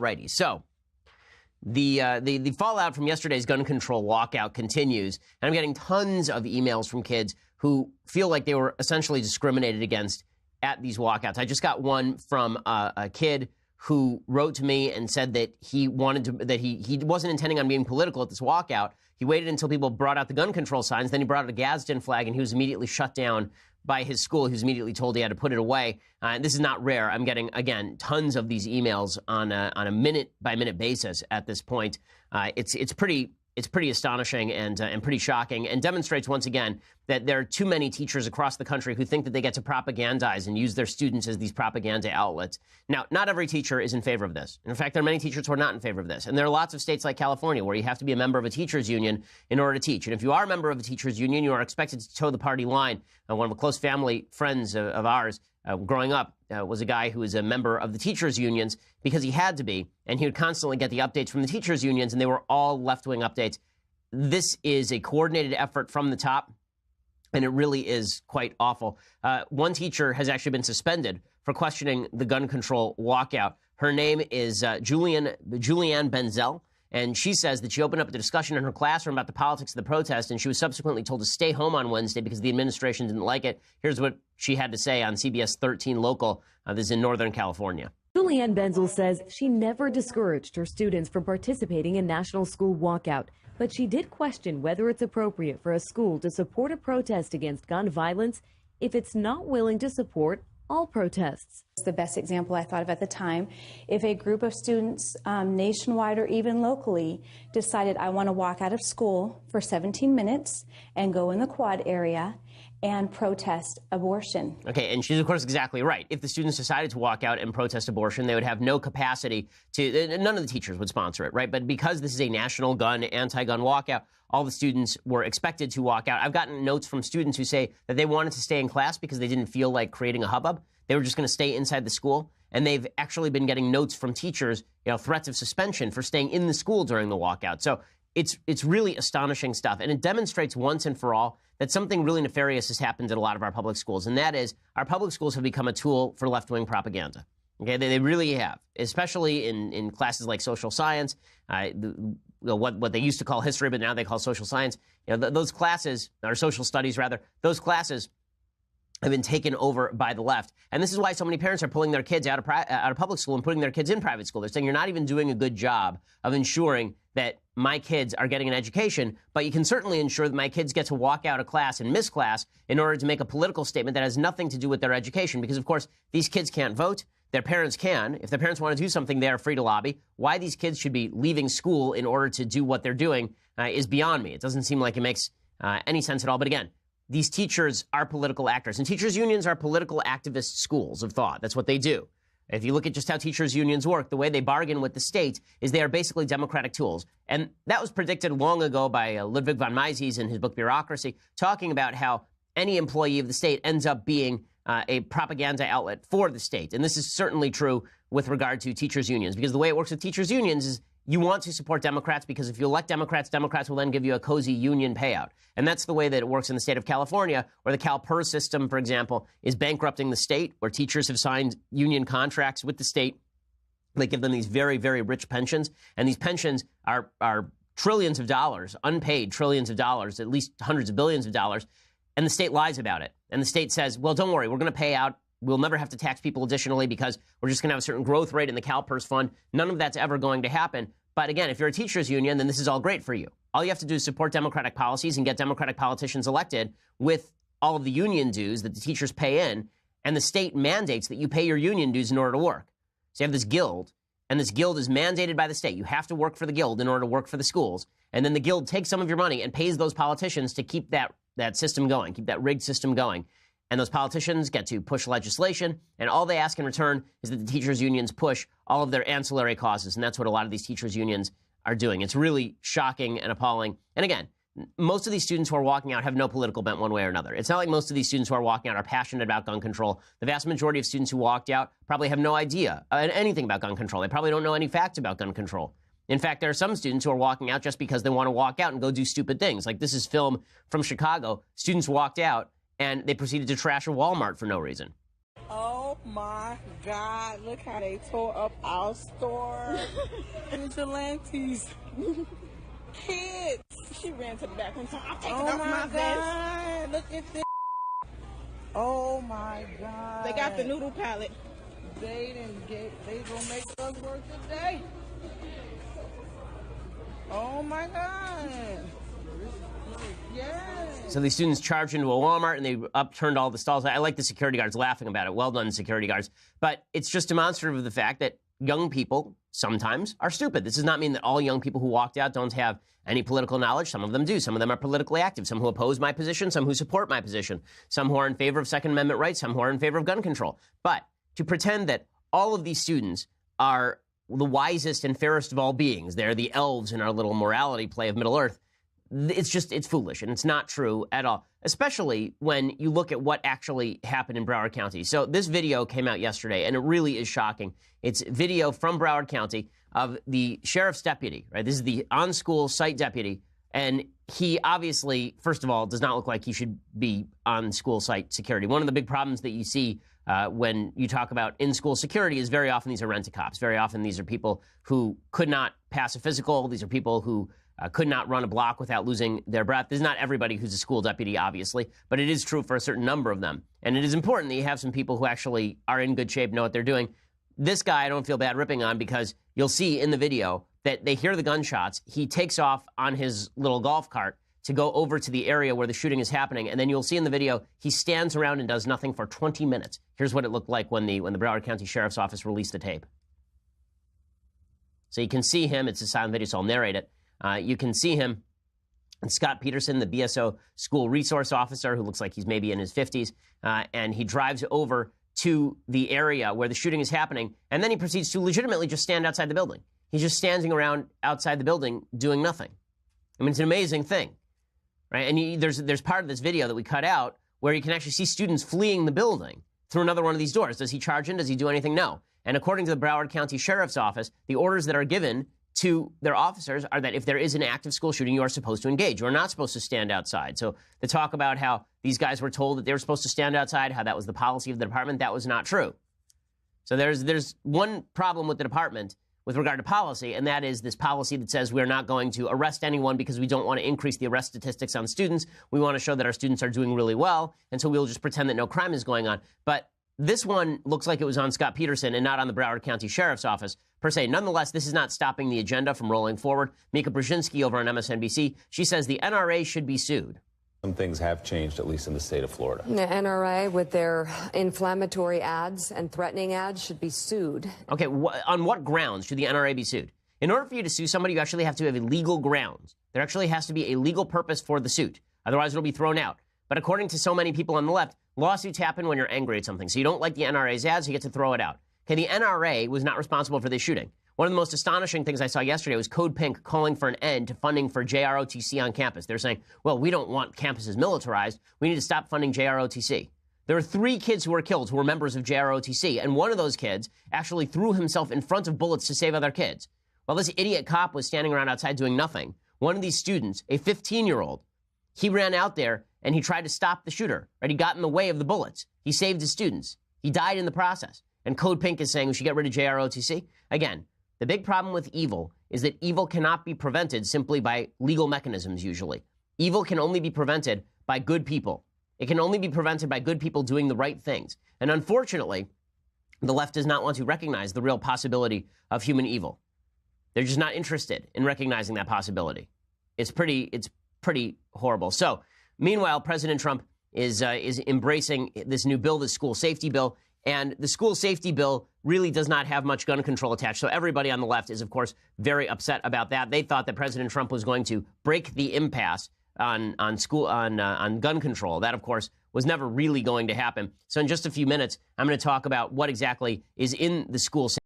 righty. So the fallout from yesterday's gun control walkout continues, and I'm getting tons of emails from kids who feel like they were essentially discriminated against at these walkouts. I just got one from a kid who wrote to me and said that he wasn't intending on being political at this walkout. He waited until people brought out the gun control signs, then he brought out a Gadsden flag, and he was immediately shut down by his school. He was immediately told he had to put it away. This is not rare. I'm getting, again, tons of these emails on a minute-by-minute basis at this point. It's pretty astonishing and pretty shocking, and demonstrates once again that there are too many teachers across the country who think that they get to propagandize and use their students as these propaganda outlets. Now, not every teacher is in favor of this. In fact, there are many teachers who are not in favor of this. And there are lots of states like California where you have to be a member of a teachers union in order to teach. And if you are a member of a teachers union, you are expected to toe the party line. One of the close family friends of ours growing up was a guy who was a member of the teachers unions because he had to be, and he would constantly get the updates from the teachers unions, and they were all left-wing updates. This is a coordinated effort from the top, and it really is quite awful. One teacher has actually been suspended for questioning the gun control walkout. Her name is Julianne Benzel, and she says that she opened up a discussion in her classroom about the politics of the protest, and she was subsequently told to stay home on Wednesday because the administration didn't like it. Here's what she had to say on CBS 13 Local. This is in Northern California. Julianne Benzel says she never discouraged her students from participating in National School Walkout, but she did question whether it's appropriate for a school to support a protest against gun violence if it's not willing to support all protests. It's the best example I thought of at the time. If a group of students nationwide or even locally decided I want to walk out of school for 17 minutes and go in the quad area and protest abortion. Okay, and she's, of course, exactly right. If the students decided to walk out and protest abortion, they would have no capacity to, none of the teachers would sponsor it, right? But because this is a national anti-gun walkout, all the students were expected to walk out. I've gotten notes from students who say that they wanted to stay in class because they didn't feel like creating a hubbub. They were just going to stay inside the school. And they've actually been getting notes from teachers, threats of suspension for staying in the school during the walkout. So it's really astonishing stuff. And it demonstrates once and for all that something really nefarious has happened at a lot of our public schools. And that is our public schools have become a tool for left-wing propaganda. Okay, they really have, especially in classes like social science, what they used to call history, but now they call social science. Those classes, or social studies rather, those classes have been taken over by the left. And this is why so many parents are pulling their kids out of public school and putting their kids in private school. They're saying you're not even doing a good job of ensuring that my kids are getting an education, but you can certainly ensure that my kids get to walk out of class and miss class in order to make a political statement that has nothing to do with their education. Because, of course, these kids can't vote. Their parents can. If their parents want to do something, they are free to lobby. Why these kids should be leaving school in order to do what they're doing is beyond me. It doesn't seem like it makes any sense at all. But again, these teachers are political actors, and teachers' unions are political activist schools of thought. That's what they do. If you look at just how teachers' unions work, the way they bargain with the state is they are basically democratic tools. And that was predicted long ago by Ludwig von Mises in his book Bureaucracy, talking about how any employee of the state ends up being a propaganda outlet for the state. And this is certainly true with regard to teachers' unions, because the way it works with teachers' unions is you want to support Democrats because if you elect Democrats, Democrats will then give you a cozy union payout. And that's the way that it works in the state of California, where the CalPERS system, for example, is bankrupting the state, where teachers have signed union contracts with the state. They give them these very, very rich pensions. And these pensions are trillions of dollars, unpaid trillions of dollars, at least hundreds of billions of dollars. And the state lies about it. And the state says, well, don't worry, we're going to pay out. We'll never have to tax people additionally because we're just going to have a certain growth rate in the CalPERS fund. None of that's ever going to happen. But again, if you're a teachers union, then this is all great for you. All you have to do is support Democratic policies and get Democratic politicians elected with all of the union dues that the teachers pay in, and the state mandates that you pay your union dues in order to work. So you have this guild, and this guild is mandated by the state. You have to work for the guild in order to work for the schools. And then the guild takes some of your money and pays those politicians to keep that system going, keep that rigged system going. And those politicians get to push legislation, and all they ask in return is that the teachers' unions push all of their ancillary causes, and that's what a lot of these teachers' unions are doing. It's really shocking and appalling. And again, most of these students who are walking out have no political bent one way or another. It's not like most of these students who are walking out are passionate about gun control. The vast majority of students who walked out probably have no idea anything about gun control. They probably don't know any facts about gun control. In fact, there are some students who are walking out just because they want to walk out and go do stupid things. Like this is film from Chicago. Students walked out and they proceeded to trash a Walmart for no reason. Oh my God, look how they tore up our store. Vigilantes. Kids. She ran to the back one time. I'm taking off my vest. Look at this. Oh my God. They got the noodle pallet. They gonna make us work today. Oh my God. Yes. So these students charged into a Walmart and they upturned all the stalls. I like the security guards laughing about it. Well done, security guards. But it's just demonstrative of the fact that young people sometimes are stupid. This does not mean that all young people who walked out don't have any political knowledge. Some of them do. Some of them are politically active. Some who oppose my position, some who support my position, some who are in favor of Second Amendment rights, some who are in favor of gun control. But to pretend that all of these students are the wisest and fairest of all beings, they're the elves in our little morality play of Middle Earth, it's foolish, and it's not true at all, especially when you look at what actually happened in Broward County. So this video came out yesterday, and it really is shocking. It's video from Broward County of the sheriff's deputy, right? This is the on-school site deputy, and he obviously, first of all, does not look like he should be on school site security. One of the big problems that you see when you talk about in-school security is very often these are rent-a-cops. Very often these are people who could not pass a physical. These are people who could not run a block without losing their breath. This is not everybody who's a school deputy, obviously, but it is true for a certain number of them. And it is important that you have some people who actually are in good shape, know what they're doing. This guy I don't feel bad ripping on because you'll see in the video that they hear the gunshots. He takes off on his little golf cart to go over to the area where the shooting is happening. And then you'll see in the video, he stands around and does nothing for 20 minutes. Here's what it looked like when the Broward County Sheriff's Office released the tape. So you can see him. It's a silent video, so I'll narrate it. You can see him, and Scott Peterson, the BSO school resource officer, who looks like he's maybe in his 50s, and he drives over to the area where the shooting is happening, and then he proceeds to legitimately just stand outside the building. He's just standing around outside the building doing nothing. I mean, it's an amazing thing, right? And there's part of this video that we cut out where you can actually see students fleeing the building through another one of these doors. Does he charge in? Does he do anything? No. And according to the Broward County Sheriff's Office, the orders that are given to their officers are that if there is an active school shooting, you are supposed to engage. You are not supposed to stand outside. So the talk about how these guys were told that they were supposed to stand outside, how that was the policy of the department, that was not true. So there's one problem with the department with regard to policy, and that is this policy that says we're not going to arrest anyone because we don't want to increase the arrest statistics on students. We want to show that our students are doing really well, and so we'll just pretend that no crime is going on. But this one looks like it was on Scott Peterson and not on the Broward County Sheriff's Office, per se. Nonetheless, this is not stopping the agenda from rolling forward. Mika Brzezinski over on MSNBC, she says the NRA should be sued. Some things have changed, at least in the state of Florida. The NRA, with their inflammatory ads and threatening ads, should be sued. Okay, on what grounds should the NRA be sued? In order for you to sue somebody, you actually have to have a legal grounds. There actually has to be a legal purpose for the suit. Otherwise, it'll be thrown out. But according to so many people on the left, lawsuits happen when you're angry at something. So you don't like the NRA's ads, you get to throw it out. Okay, the NRA was not responsible for this shooting. One of the most astonishing things I saw yesterday was Code Pink calling for an end to funding for JROTC on campus. They're saying, well, we don't want campuses militarized. We need to stop funding JROTC. There were 3 kids who were killed who were members of JROTC, and one of those kids actually threw himself in front of bullets to save other kids. While this idiot cop was standing around outside doing nothing, one of these students, a 15-year-old, he ran out there and he tried to stop the shooter, right? He got in the way of the bullets. He saved his students. He died in the process. And Code Pink is saying we should get rid of JROTC. Again, the big problem with evil is that evil cannot be prevented simply by legal mechanisms, usually. Evil can only be prevented by good people. It can only be prevented by good people doing the right things. And unfortunately, the left does not want to recognize the real possibility of human evil. They're just not interested in recognizing that possibility. It's pretty horrible. So, meanwhile, President Trump is embracing this new bill, the school safety bill, and the school safety bill really does not have much gun control attached. So everybody on the left is, of course, very upset about that. They thought that President Trump was going to break the impasse on gun control. That, of course, was never really going to happen. So in just a few minutes, I'm going to talk about what exactly is in the school safety